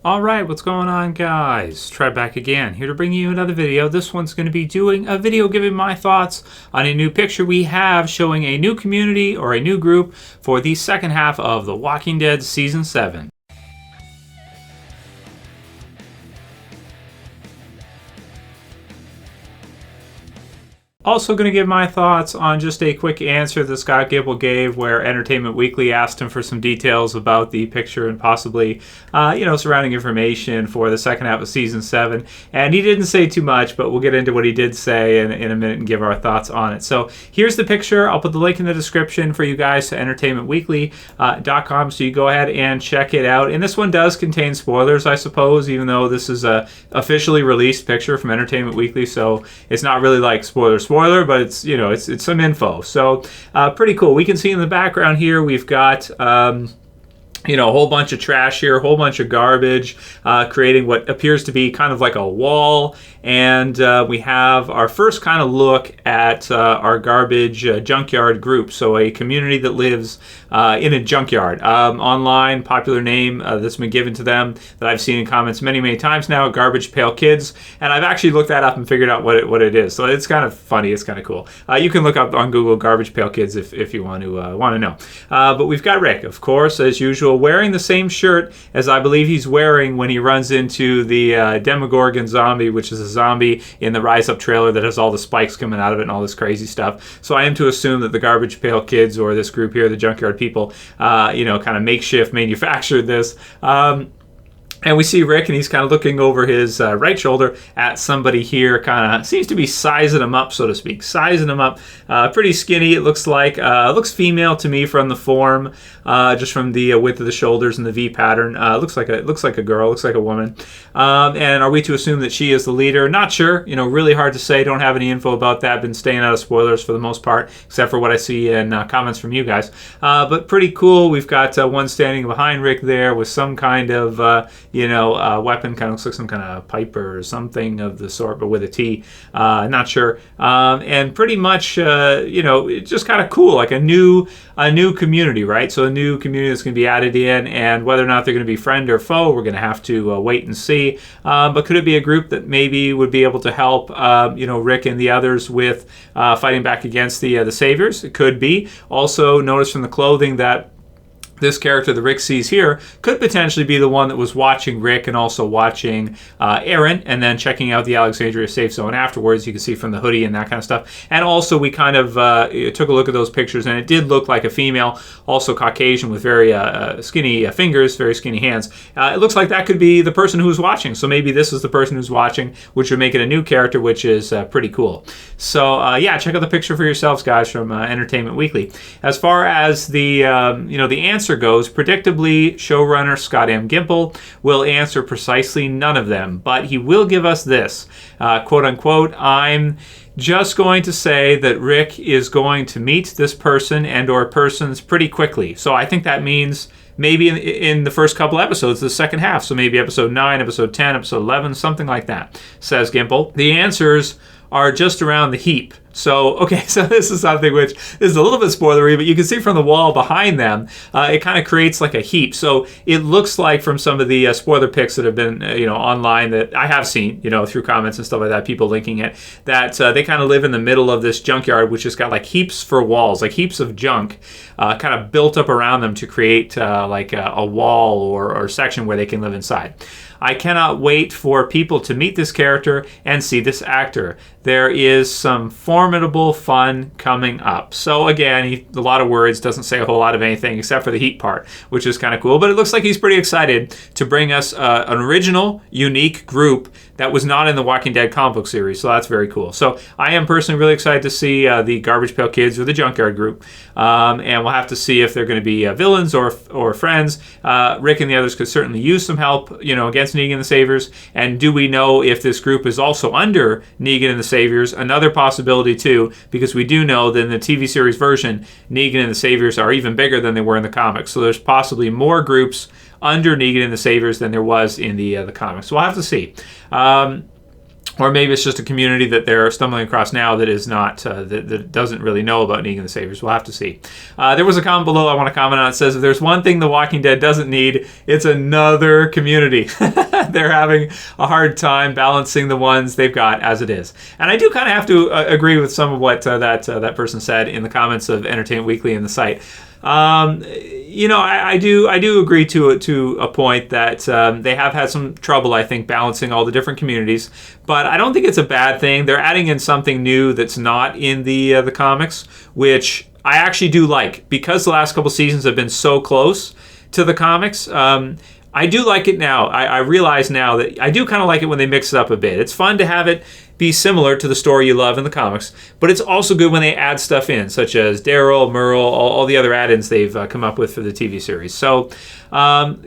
Alright, what's going on, guys? Trev back again, here to bring you another video. This one's going to be doing a video giving my thoughts on a new picture we have showing a new community or a new group for the second half of The Walking Dead Season 7. Also going to give my thoughts on just a quick answer that Scott Gimple gave where Entertainment Weekly asked him for some details about the picture and possibly, surrounding information for the second half of Season 7. And he didn't say too much, but we'll get into what he did say in a minute and give our thoughts on it. So here's the picture. I'll put the link in the description for you guys to entertainmentweekly.com so you go ahead and check it out. And this one does contain spoilers, I suppose, even though this is a officially released picture from Entertainment Weekly, so it's not really like spoiler, but it's it's some info. So pretty cool. We can see in the background here we've got a whole bunch of trash here, a whole bunch of garbage, creating what appears to be kind of like a wall. And we have our first kind of look at our garbage junkyard group. So a community that lives in a junkyard. Online, popular name that's been given to them that I've seen in comments many, many times now, Garbage Pail Kids. And I've actually looked that up and figured out what it is. So it's kind of funny. It's kind of cool. You can look up on Google Garbage Pail Kids if you want to know. But we've got Rick, of course, as usual, wearing the same shirt as I believe he's wearing when he runs into the Demogorgon zombie, which is a zombie in the Rise Up trailer that has all the spikes coming out of it and all this crazy stuff. So I am to assume that the Garbage Pail Kids or this group here, the Junkyard people, kind of makeshift manufactured this. And we see Rick, and he's kind of looking over his right shoulder at somebody here, kind of seems to be sizing him up, so to speak. Sizing him up. Pretty skinny, it looks like. Looks female to me from the form, just from the width of the shoulders and the V pattern. Looks like a girl, looks like a woman. And are we to assume that she is the leader? Not sure. Really hard to say. Don't have any info about that. Been staying out of spoilers for the most part, except for what I see in comments from you guys. But pretty cool. We've got one standing behind Rick there with some kind of weapon, kind of looks like some kind of pipe or something of the sort, but with a T. Not sure. And pretty much, it's just kind of cool, like a new community, right? So a new community that's going to be added in, and whether or not they're going to be friend or foe, we're going to have to wait and see. But could it be a group that maybe would be able to help, Rick and the others with fighting back against the Saviors? It could be. Also, notice from the clothing that this character that Rick sees here could potentially be the one that was watching Rick and also watching Aaron, and then checking out the Alexandria safe zone afterwards. You can see from the hoodie and that kind of stuff. And also we kind of took a look at those pictures, and it did look like a female, also Caucasian with very skinny fingers, very skinny hands. It looks like that could be the person who's watching. So maybe this is the person who's watching, which would make it a new character, which is pretty cool. So check out the picture for yourselves, guys, from Entertainment Weekly. As far as the the answer goes, predictably, showrunner Scott M. Gimple will answer precisely none of them, but he will give us this, quote unquote, I'm just going to say that Rick is going to meet this person and or persons pretty quickly. So I think that means maybe in the first couple episodes, the second half. So maybe episode 9, episode 10, episode 11, something like that, says Gimple. The answers are just around the heap. So this is something which is a little bit spoilery, but you can see from the wall behind them, it kind of creates like a heap. So it looks like from some of the spoiler pics that have been, online that I have seen, through comments and stuff like that, people linking it, that they kind of live in the middle of this junkyard, which has got like heaps for walls, like heaps of junk kind of built up around them to create like a wall or section where they can live inside. I cannot wait for people to meet this character and see this actor. There is some formidable fun coming up. So again, a lot of words, doesn't say a whole lot of anything except for the heat part, which is kind of cool. But it looks like he's pretty excited to bring us an original, unique group that was not in the Walking Dead comic book series. So that's very cool. So I am personally really excited to see the Garbage Pail Kids or the Junkyard group. And we'll have to see if they're going to be villains or friends. Rick and the others could certainly use some help, against Negan and the Saviors. And do we know if this group is also under Negan and the Saviors? Another possibility too, because we do know that in the TV series version, Negan and the Saviors are even bigger than they were in the comics. So there's possibly more groups under Negan and the Saviors than there was in the comics. So we'll have to see. Or maybe it's just a community that they're stumbling across now that is not that doesn't really know about Negan the Saviors. We'll have to see. There was a comment below I want to comment on. It says, if there's one thing The Walking Dead doesn't need, it's another community. They're having a hard time balancing the ones they've got as it is. And I do kind of have to agree with some of what that person said in the comments of Entertainment Weekly in the site. I do agree to a point that they have had some trouble, I think, balancing all the different communities, but I don't think it's a bad thing. They're adding in something new that's not in the comics, which I actually do like, because the last couple seasons have been so close to the comics. I do like it now. I realize now that I do kind of like it when they mix it up a bit. It's fun to have it be similar to the story you love in the comics, but it's also good when they add stuff in, such as Daryl, Merle, all the other add-ins they've come up with for the TV series. So,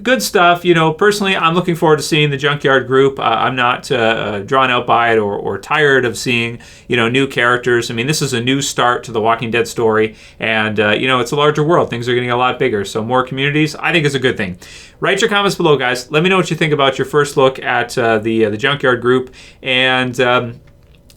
good stuff. Personally, I'm looking forward to seeing the Junkyard group. I'm not drawn out by it or tired of seeing, new characters. I mean, this is a new start to the Walking Dead story, and, it's a larger world. Things are getting a lot bigger, so more communities, I think, is a good thing. Write your comments below, guys. Let me know what you think about your first look at the Junkyard group, and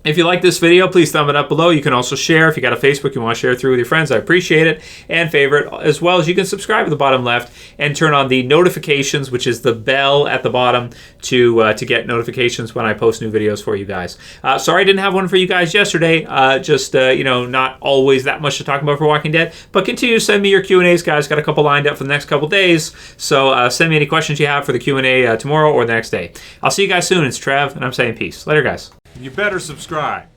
if you like this video, please thumb it up below. You can also share. If you got a Facebook you want to share through with your friends, I appreciate it. And favorite, as well as you can subscribe at the bottom left and turn on the notifications, which is the bell at the bottom, to get notifications when I post new videos for you guys. Sorry I didn't have one for you guys yesterday. Not always that much to talk about for Walking Dead, but continue to send me your Q&As, guys. Got a couple lined up for the next couple days, so send me any questions you have for the Q&A tomorrow or the next day. I'll see you guys soon. It's Trev, and I'm saying peace. Later, guys. You better subscribe.